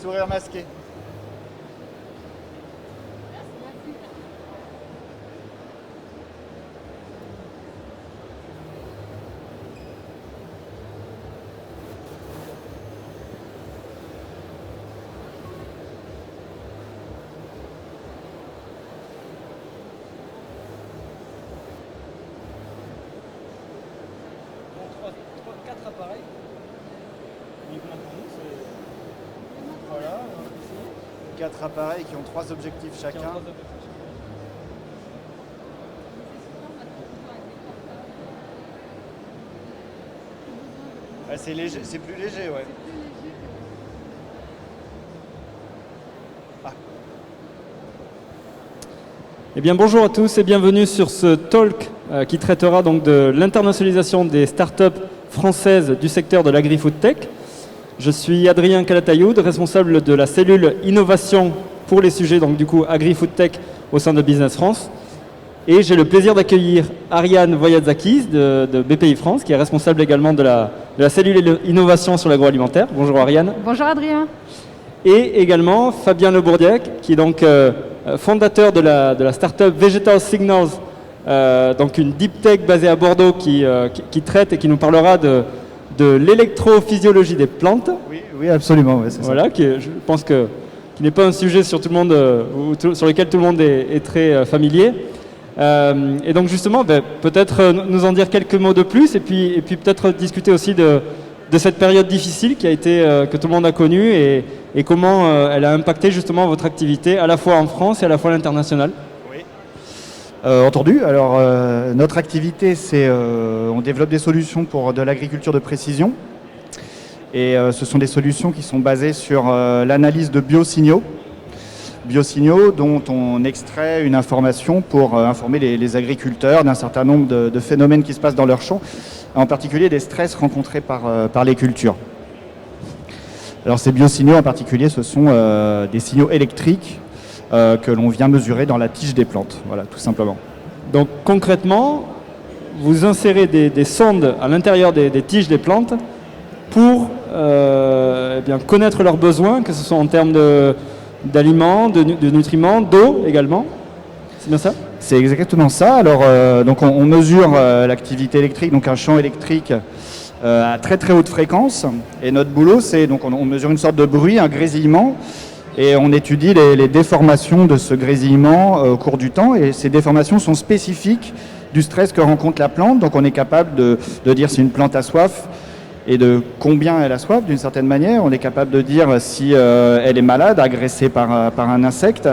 sourire masqué. Quatre appareils. Voilà. 4 appareils qui ont 3 objectifs chacun. Ah, c'est léger, c'est plus léger, ouais. Eh bien, bonjour à tous et bienvenue sur ce talk qui traitera donc de l'internationalisation des startups françaises du secteur de l'agri-food tech. Je suis Adrien Calatayoud, responsable de la cellule innovation pour les sujets donc du coup agri-food tech au sein de Business France. Et j'ai le plaisir d'accueillir Ariane Voyadzakis de BPI France, qui est responsable également de la cellule innovation sur l'agroalimentaire. Bonjour Ariane. Bonjour Adrien. Et également Fabien Lebourdiac, qui est donc fondateur de la startup Vegetal Signals, donc une deep tech basée à Bordeaux qui traite et qui nous parlera de l'électrophysiologie des plantes. Oui, absolument. Ouais, voilà, je pense qui n'est pas un sujet sur tout le monde, sur lequel tout le monde est très familier. Et donc justement, peut-être nous en dire quelques mots de plus et puis peut-être discuter aussi de cette période difficile qui a été, que tout le monde a connue et comment elle a impacté justement votre activité à la fois en France et à la fois à l'international. Oui. Entendu. Alors notre activité, c'est on développe des solutions pour de l'agriculture de précision et ce sont des solutions qui sont basées sur l'analyse de biosignaux dont on extrait une information pour informer les agriculteurs d'un certain nombre de phénomènes qui se passent dans leurs champs, en particulier des stress rencontrés par les cultures. Alors ces biosignaux en particulier, ce sont des signaux électriques que l'on vient mesurer dans la tige des plantes, voilà, tout simplement. Donc concrètement, vous insérez des sondes à l'intérieur des tiges des plantes pour connaître leurs besoins, que ce soit en termes d'aliments, de nutriments, d'eau également. C'est bien ça ? C'est exactement ça. Alors, donc on mesure l'activité électrique, donc un champ électrique à très très haute fréquence. Et notre boulot, c'est donc on mesure une sorte de bruit, un grésillement, et on étudie les déformations de ce grésillement au cours du temps. Et ces déformations sont spécifiques du stress que rencontre la plante. Donc on est capable de dire si une plante a soif et de combien elle a soif d'une certaine manière. On est capable de dire si elle est malade, agressée par un insecte.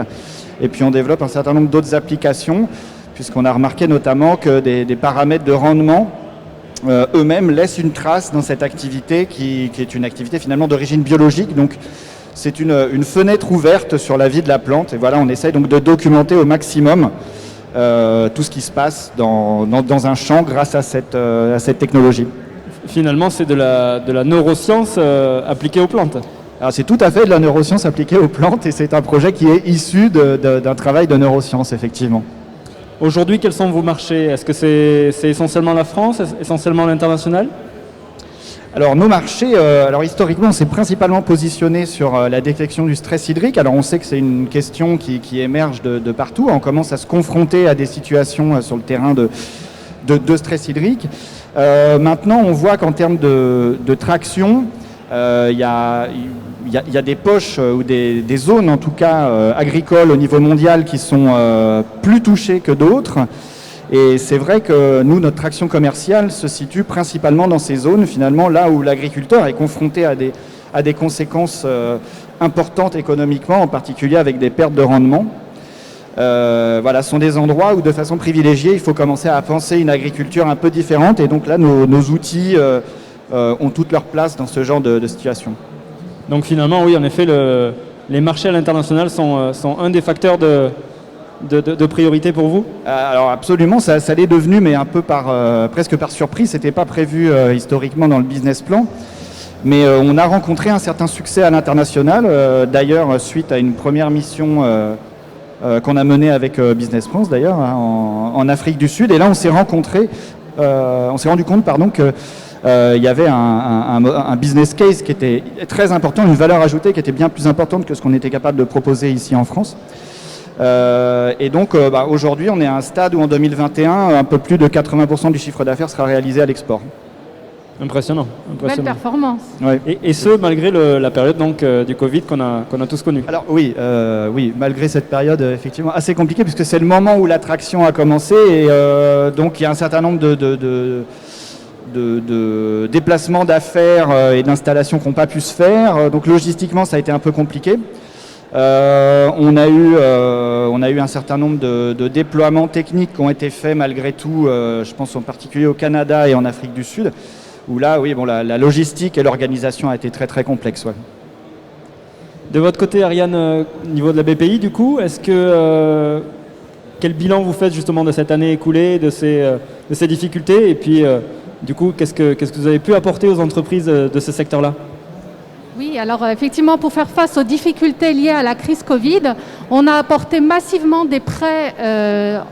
Et puis on développe un certain nombre d'autres applications, puisqu'on a remarqué notamment que des paramètres de rendement eux-mêmes laissent une trace dans cette activité qui est une activité finalement d'origine biologique. Donc c'est une fenêtre ouverte sur la vie de la plante. Et voilà, on essaye donc de documenter au maximum tout ce qui se passe dans un champ grâce à cette technologie. Finalement, c'est de la neuroscience appliquée aux plantes. Alors, c'est tout à fait de la neuroscience appliquée aux plantes et c'est un projet qui est issu d'un travail de neuroscience, effectivement. Aujourd'hui, quels sont vos marchés ? Est-ce que c'est essentiellement la France, essentiellement l'international ? Alors nos marchés, historiquement, on s'est principalement positionné sur la détection du stress hydrique. Alors on sait que c'est une question qui émerge de partout. On commence à se confronter à des situations sur le terrain de stress hydrique. Maintenant, on voit qu'en termes de traction, il y a des poches ou des zones, en tout cas agricoles au niveau mondial, qui sont plus touchées que d'autres. Et c'est vrai que nous, notre traction commerciale se situe principalement dans ces zones, finalement, là où l'agriculteur est confronté à des conséquences importantes économiquement, en particulier avec des pertes de rendement. Voilà, ce sont des endroits où, de façon privilégiée, il faut commencer à penser une agriculture un peu différente. Et donc là, nos outils ont toute leur place dans ce genre de situation. Donc finalement, oui, en effet, les marchés à l'international sont un des facteurs de priorité pour vous ? Alors absolument, ça l'est devenu, mais un peu presque par surprise. C'était pas prévu historiquement dans le business plan. Mais on a rencontré un certain succès à l'international. D'ailleurs, suite à une première mission qu'on a menée avec Business France, d'ailleurs, en Afrique du Sud. Et là, on s'est rendu compte que il y avait un business case qui était très important, une valeur ajoutée qui était bien plus importante que ce qu'on était capable de proposer ici en France. Et donc aujourd'hui, on est à un stade où en 2021, un peu plus de 80% du chiffre d'affaires sera réalisé à l'export. Impressionnant. Belle performance. Ouais. Et ce, malgré la période donc, du Covid qu'on a tous connue. Alors oui, malgré cette période effectivement assez compliquée, puisque c'est le moment où l'attraction a commencé, et donc il y a un certain nombre de déplacements d'affaires et d'installations qui n'ont pas pu se faire. Donc logistiquement, ça a été un peu compliqué. On a eu un certain nombre de déploiements techniques qui ont été faits malgré tout, je pense en particulier au Canada et en Afrique du Sud, où là, oui, bon, la logistique et l'organisation a été très très complexe. Ouais. De votre côté, Ariane, au niveau de la BPI, du coup, quel bilan vous faites justement de cette année écoulée, de ces difficultés, et puis du coup, qu'est-ce que vous avez pu apporter aux entreprises de ce secteur-là ? Oui, alors effectivement, pour faire face aux difficultés liées à la crise Covid, on a apporté massivement des prêts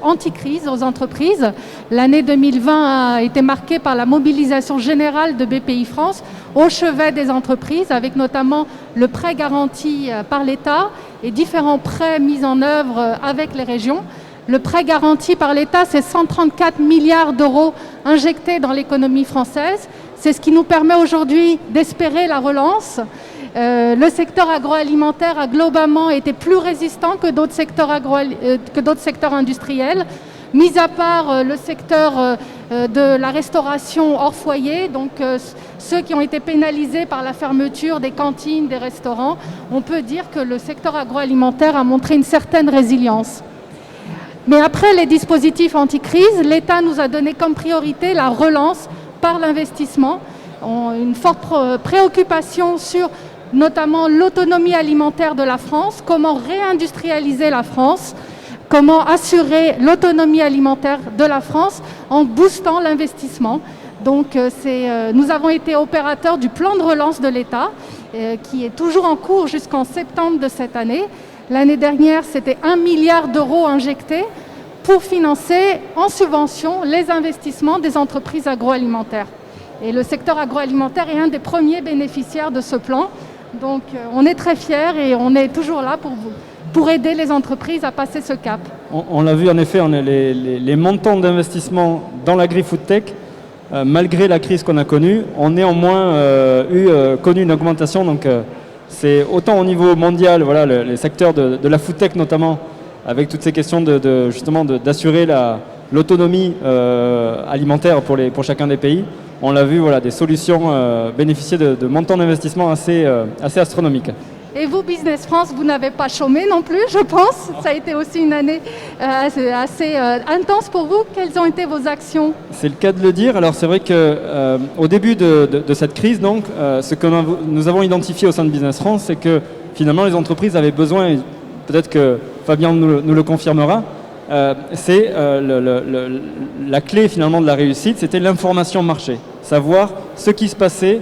anti-crise aux entreprises. L'année 2020 a été marquée par la mobilisation générale de BPI France au chevet des entreprises, avec notamment le prêt garanti par l'État et différents prêts mis en œuvre avec les régions. Le prêt garanti par l'État, c'est 134 milliards d'euros injectés dans l'économie française. C'est ce qui nous permet aujourd'hui d'espérer la relance. Le secteur agroalimentaire a globalement été plus résistant que d'autres secteurs industriels, mis à part le secteur de la restauration hors foyer, donc ceux qui ont été pénalisés par la fermeture des cantines, des restaurants. On peut dire que le secteur agroalimentaire a montré une certaine résilience. Mais après les dispositifs anti-crise, l'État nous a donné comme priorité la relance par l'investissement, une forte préoccupation sur notamment l'autonomie alimentaire de la France, comment réindustrialiser la France, comment assurer l'autonomie alimentaire de la France en boostant l'investissement. Donc nous avons été opérateurs du plan de relance de l'État qui est toujours en cours jusqu'en septembre de cette année. L'année dernière, c'était 1 milliard d'euros injectés pour financer en subvention les investissements des entreprises agroalimentaires. Et le secteur agroalimentaire est un des premiers bénéficiaires de ce plan. Donc on est très fiers et on est toujours là pour aider les entreprises à passer ce cap. On l'a vu en effet, les montants d'investissement dans l'agri-food-tech, malgré la crise qu'on a connue, ont néanmoins connu une augmentation. Donc c'est autant au niveau mondial, voilà, les secteurs de la food-tech notamment, avec toutes ces questions justement d'assurer l'autonomie alimentaire pour chacun des pays. On l'a vu, voilà, des solutions bénéficier de montants d'investissement assez astronomiques. Et vous, Business France, vous n'avez pas chômé non plus, je pense. Ça a été aussi une année assez intense pour vous. Quelles ont été vos actions ? C'est le cas de le dire. Alors c'est vrai qu'au début de cette crise, donc, ce que nous avons identifié au sein de Business France, c'est que finalement les entreprises avaient besoin, et peut-être que Fabien nous le confirmera, c'est la clé finalement de la réussite, c'était l'information marché. Savoir ce qui se passait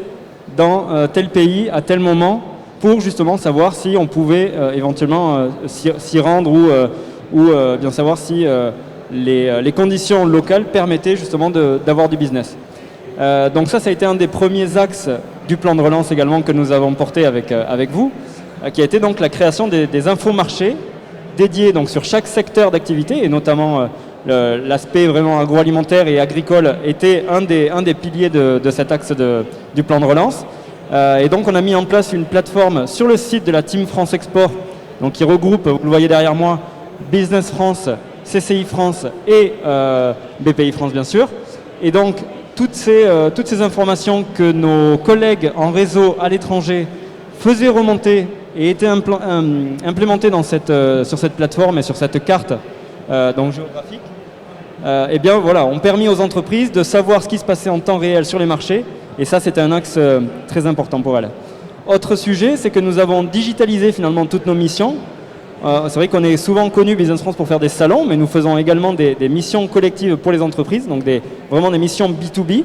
dans tel pays à tel moment, pour justement savoir si on pouvait éventuellement s'y rendre ou bien savoir si les conditions locales permettaient justement d'avoir du business. Donc ça a été un des premiers axes du plan de relance également que nous avons porté avec vous, qui a été donc la création des infomarchés dédiés donc sur chaque secteur d'activité, et notamment l'aspect vraiment agroalimentaire et agricole était un des piliers de cet axe du plan de relance. Et donc on a mis en place une plateforme sur le site de la Team France Export, donc qui regroupe, vous le voyez derrière moi, Business France, CCI France et BPI France bien sûr. Et donc toutes ces informations que nos collègues en réseau à l'étranger faisaient remonter et étaient implémentées sur cette plateforme et sur cette carte donc géographique, et bien voilà, ont permis aux entreprises de savoir ce qui se passait en temps réel sur les marchés. Et ça, c'était un axe très important pour elles. Autre sujet, c'est que nous avons digitalisé finalement toutes nos missions. C'est vrai qu'on est souvent connu Business France pour faire des salons, mais nous faisons également des missions collectives pour les entreprises, donc vraiment des missions B2B.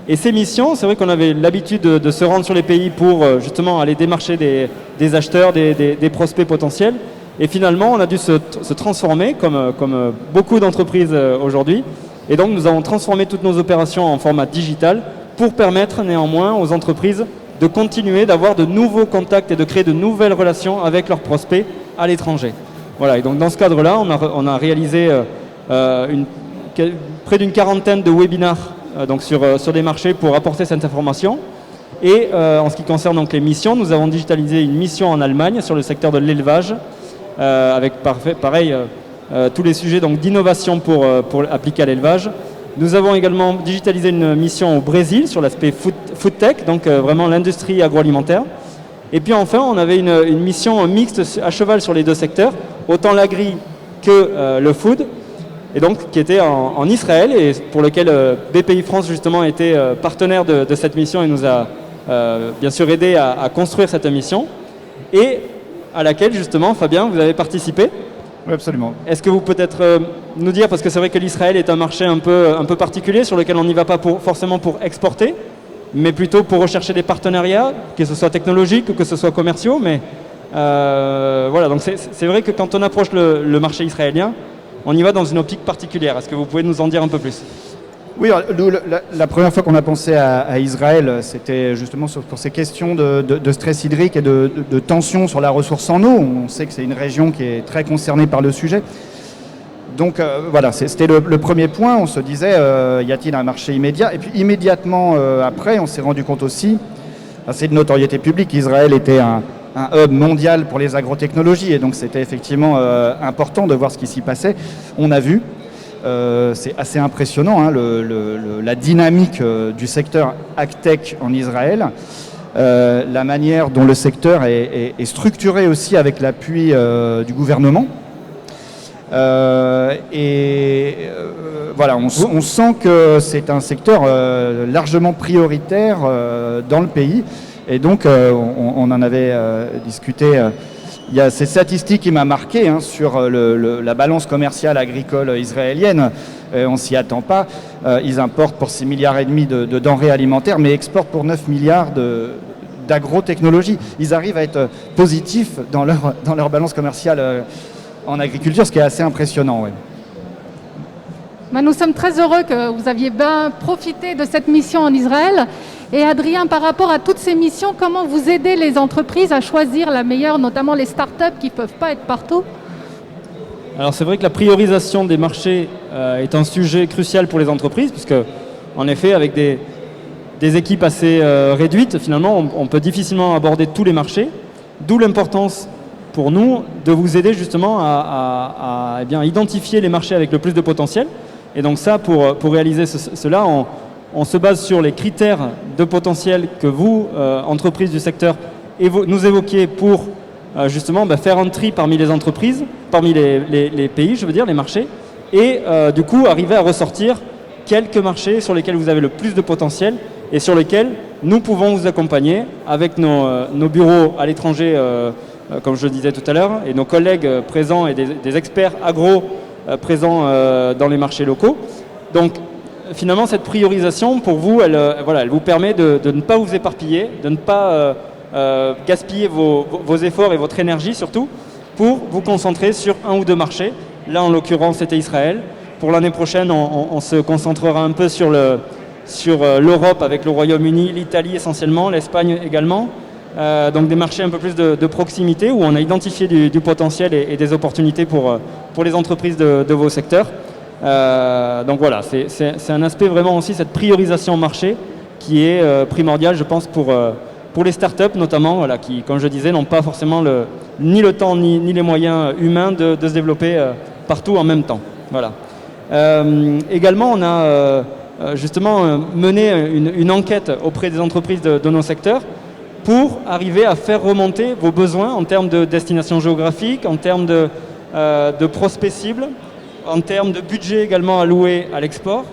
Et ces missions, c'est vrai qu'on avait l'habitude de se rendre sur les pays pour justement aller démarcher des acheteurs, des prospects potentiels. Et finalement, on a dû se transformer, comme beaucoup d'entreprises aujourd'hui. Et donc, nous avons transformé toutes nos opérations en format digital pour permettre néanmoins aux entreprises de continuer d'avoir de nouveaux contacts et de créer de nouvelles relations avec leurs prospects à l'étranger. Voilà, et donc dans ce cadre-là, on a réalisé près d'une quarantaine de webinars donc sur des marchés pour apporter cette information. Et en ce qui concerne donc les missions, nous avons digitalisé une mission en Allemagne sur le secteur de l'élevage, avec pareil tous les sujets d'innovation pour appliquer à l'élevage. Nous avons également digitalisé une mission au Brésil sur l'aspect food tech, donc vraiment l'industrie agroalimentaire. Et puis enfin, on avait une mission mixte à cheval sur les deux secteurs, autant l'agri que le food, et donc qui était en Israël, et pour lequel BPI France justement était partenaire de cette mission et nous a bien sûr aidé à construire cette mission, et à laquelle justement, Fabien, vous avez participé. Oui, absolument. Est-ce que vous peut-être nous dire, parce que c'est vrai que l'Israël est un marché un peu particulier sur lequel on n'y va pas forcément pour exporter, mais plutôt pour rechercher des partenariats, que ce soit technologiques ou que ce soit commerciaux. Mais voilà, donc c'est vrai que quand on approche le marché israélien, on y va dans une optique particulière. Est-ce que vous pouvez nous en dire un peu plus ? Oui, nous, la première fois qu'on a pensé à Israël, c'était justement pour ces questions de stress hydrique et de tension sur la ressource en eau. On sait que c'est une région qui est très concernée par le sujet. Donc voilà, c'était le premier point. On se disait, y a-t-il un marché immédiat ? Et puis immédiatement après, on s'est rendu compte aussi, c'est de notoriété publique, Israël était un hub mondial pour les agrotechnologies. Et donc c'était effectivement important de voir ce qui s'y passait. On a vu. C'est assez impressionnant, hein, la dynamique du secteur AgTech en Israël, la manière dont le secteur est structuré aussi avec l'appui du gouvernement. Voilà, on sent que c'est un secteur largement prioritaire dans le pays. Et donc, on en avait discuté. Il y a ces statistiques qui m'ont marqué sur la balance commerciale agricole israélienne. On ne s'y attend pas. Ils importent pour 6,5 milliards de denrées alimentaires, mais exportent pour 9 milliards d'agrotechnologie. Ils arrivent à être positifs dans leur balance commerciale en agriculture, ce qui est assez impressionnant. Ouais. Nous sommes très heureux que vous aviez bien profité de cette mission en Israël. Et Adrien, par rapport à toutes ces missions, comment vous aidez les entreprises à choisir la meilleure, notamment les startups qui ne peuvent pas être partout ? Alors c'est vrai que la priorisation des marchés est un sujet crucial pour les entreprises, puisque en effet, avec des équipes assez réduites, finalement, on peut difficilement aborder tous les marchés, d'où l'importance pour nous de vous aider justement à identifier les marchés avec le plus de potentiel. Et donc ça, pour réaliser cela, on se base sur les critères de potentiel que vous, entreprises du secteur, nous évoquiez pour justement faire un tri parmi les entreprises, parmi les pays, je veux dire, les marchés, et du coup arriver à ressortir quelques marchés sur lesquels vous avez le plus de potentiel et sur lesquels nous pouvons vous accompagner avec nos bureaux à l'étranger, comme je le disais tout à l'heure, et nos collègues présents et des experts agro présents dans les marchés locaux. Donc, finalement, cette priorisation, pour vous, elle vous permet de ne pas vous éparpiller, de ne pas gaspiller vos efforts et votre énergie, surtout, pour vous concentrer sur un ou deux marchés. Là, en l'occurrence, c'était Israël. Pour l'année prochaine, on se concentrera un peu sur l'Europe avec le Royaume-Uni, l'Italie essentiellement, l'Espagne également. Donc des marchés un peu plus de proximité où on a identifié du potentiel et des opportunités pour les entreprises de vos secteurs. Donc voilà, c'est un aspect vraiment aussi, cette priorisation marché qui est primordiale, je pense, pour les startups notamment, voilà, qui, comme je disais, n'ont pas forcément ni le temps ni les moyens humains de se développer partout en même temps. Voilà. Également, on a justement mené une enquête auprès des entreprises de nos secteurs pour arriver à faire remonter vos besoins en termes de destination géographique, en termes de prospects cibles, en termes de budget également alloué à l'export,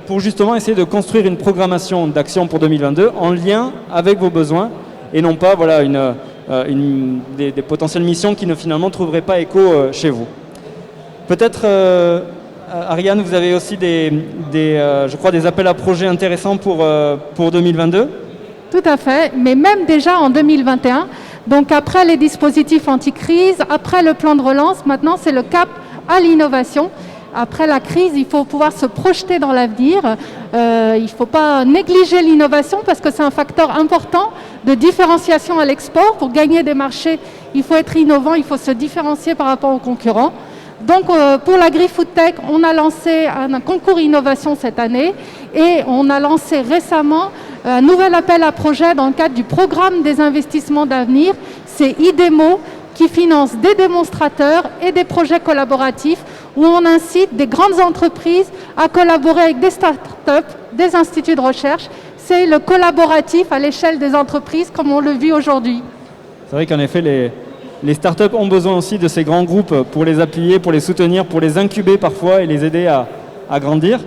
pour justement essayer de construire une programmation d'action pour 2022 en lien avec vos besoins et non pas voilà, des potentielles missions qui ne finalement trouveraient pas écho chez vous. Peut-être, Ariane, vous avez aussi je crois des appels à projets intéressants pour 2022 ? Tout à fait, mais même déjà en 2021, donc après les dispositifs anti-crise, après le plan de relance, maintenant c'est le cap à l'innovation. Après la crise, il faut pouvoir se projeter dans l'avenir. Il ne faut pas négliger l'innovation parce que c'est un facteur important de différenciation à l'export. Pour gagner des marchés, il faut être innovant, il faut se différencier par rapport aux concurrents. Donc pour l'agri-food-tech, on a lancé un concours innovation cette année et on a lancé récemment un nouvel appel à projet dans le cadre du programme des investissements d'avenir. C'est IDEMO qui finance des démonstrateurs et des projets collaboratifs où on incite des grandes entreprises à collaborer avec des start-up, des instituts de recherche. C'est le collaboratif à l'échelle des entreprises comme on le vit aujourd'hui. C'est vrai qu'en effet, les startups ont besoin aussi de ces grands groupes pour les appuyer, pour les soutenir, pour les incuber parfois et les aider à grandir.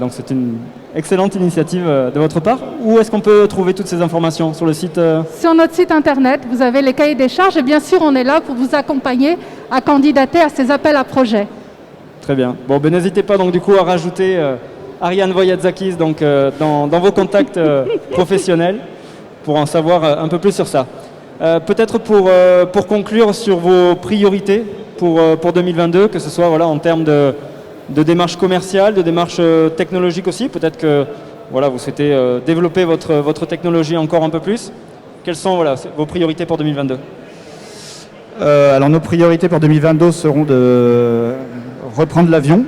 Donc c'est une excellente initiative de votre part. Où est-ce qu'on peut trouver toutes ces informations? Sur le site Sur notre site internet, vous avez les cahiers des charges et bien sûr on est là pour vous accompagner à candidater à ces appels à projets. Très bien. Bon, ben, n'hésitez pas donc du coup à rajouter Ariane Voyatzakis donc, dans vos contacts professionnels pour en savoir un peu plus sur ça. Peut-être pour conclure sur vos priorités pour 2022, que ce soit voilà, en termes de démarche commerciale, de démarche technologique aussi. Peut-être que voilà, vous souhaitez développer votre technologie encore un peu plus. Quelles sont voilà, vos priorités pour 2022 ? Alors nos priorités pour 2022 seront de reprendre l'avion,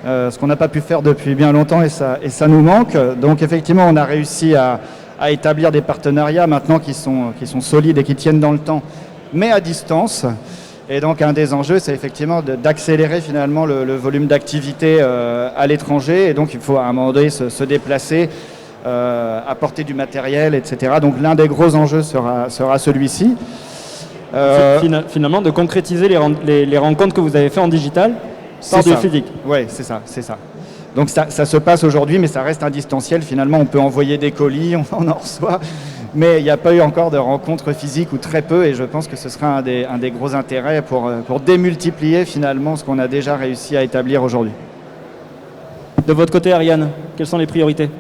ce qu'on n'a pas pu faire depuis bien longtemps et ça nous manque. Donc effectivement, on a réussi à établir des partenariats maintenant qui sont solides et qui tiennent dans le temps, mais à distance. Et donc un des enjeux, c'est effectivement d'accélérer finalement le volume d'activité à l'étranger. Et donc il faut à un moment donné se déplacer, apporter du matériel, etc. Donc l'un des gros enjeux sera celui-ci. Finalement, de concrétiser les rencontres que vous avez faites en digital par du physique. Oui, c'est ça. Donc ça se passe aujourd'hui, mais ça reste un distanciel. Finalement, on peut envoyer des colis, on en reçoit, mais il n'y a pas eu encore de rencontres physiques ou très peu, et je pense que ce sera un des gros intérêts pour démultiplier finalement ce qu'on a déjà réussi à établir aujourd'hui. De votre côté, Ariane, quelles sont les priorités ?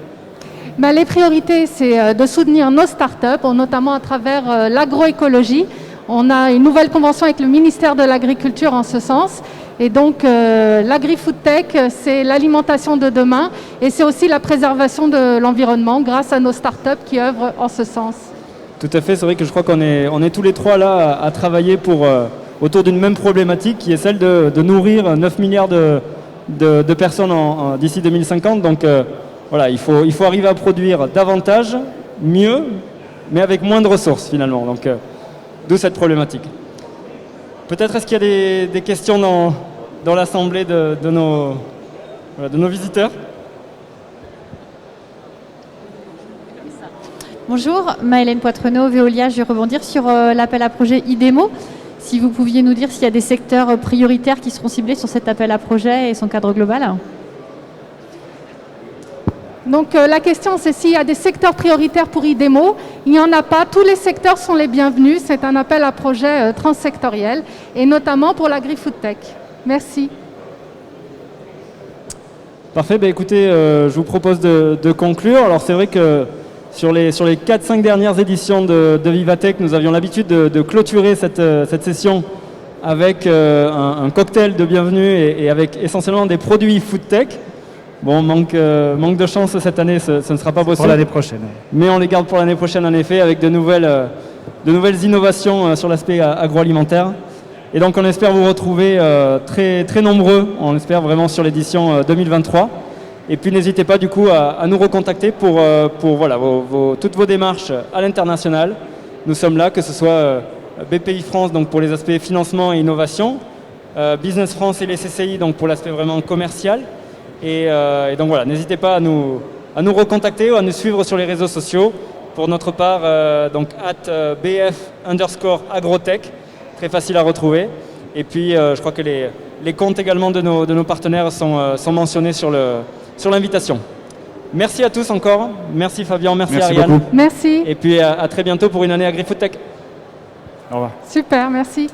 Les priorités, c'est de soutenir nos startups, notamment à travers l'agroécologie. On a une nouvelle convention avec le ministère de l'Agriculture en ce sens. Et donc, l'agri-food-tech, c'est l'alimentation de demain et c'est aussi la préservation de l'environnement grâce à nos startups qui œuvrent en ce sens. Tout à fait, c'est vrai que je crois qu'on est tous les trois là à travailler autour d'une même problématique qui est celle de nourrir 9 milliards de personnes d'ici 2050. Donc voilà, il faut arriver à produire davantage, mieux, mais avec moins de ressources finalement. Donc d'où cette problématique. Peut-être est-ce qu'il y a des questions dans l'assemblée de nos visiteurs ? Bonjour, Maëlène Poitrenaud, Veolia. Je vais rebondir sur l'appel à projet IDEMO. Si vous pouviez nous dire s'il y a des secteurs prioritaires qui seront ciblés sur cet appel à projet et son cadre global. Donc la question, c'est s'il y a des secteurs prioritaires pour IDEMO. Il n'y en a pas. Tous les secteurs sont les bienvenus. C'est un appel à projet transsectoriel, et notamment pour l'agri-food-tech. Merci. Parfait. Écoutez, je vous propose de conclure. Alors c'est vrai que sur les 4-5 dernières éditions de Vivatech, nous avions l'habitude de clôturer cette session avec un cocktail de bienvenue et avec essentiellement des produits food-tech. Bon, manque de chance cette année, ce ne sera pas possible. Pour l'année prochaine. Mais on les garde pour l'année prochaine, en effet, avec de nouvelles innovations sur l'aspect agroalimentaire. Et donc, on espère vous retrouver très, très nombreux, on espère vraiment sur l'édition 2023. Et puis, n'hésitez pas, du coup, à nous recontacter pour voilà, toutes vos démarches à l'international. Nous sommes là, que ce soit BPI France, donc pour les aspects financement et innovation, Business France et les CCI, donc pour l'aspect vraiment commercial. Et donc voilà, n'hésitez pas à nous recontacter ou à nous suivre sur les réseaux sociaux. Pour notre part, donc @bf_agrotech, très facile à retrouver. Et puis je crois que les comptes également de nos partenaires sont mentionnés sur l'invitation. Merci à tous encore. Merci Fabien, merci Ariane. Beaucoup. Merci. Et puis à très bientôt pour une année Agri-Food Tech. Au revoir. Super, merci.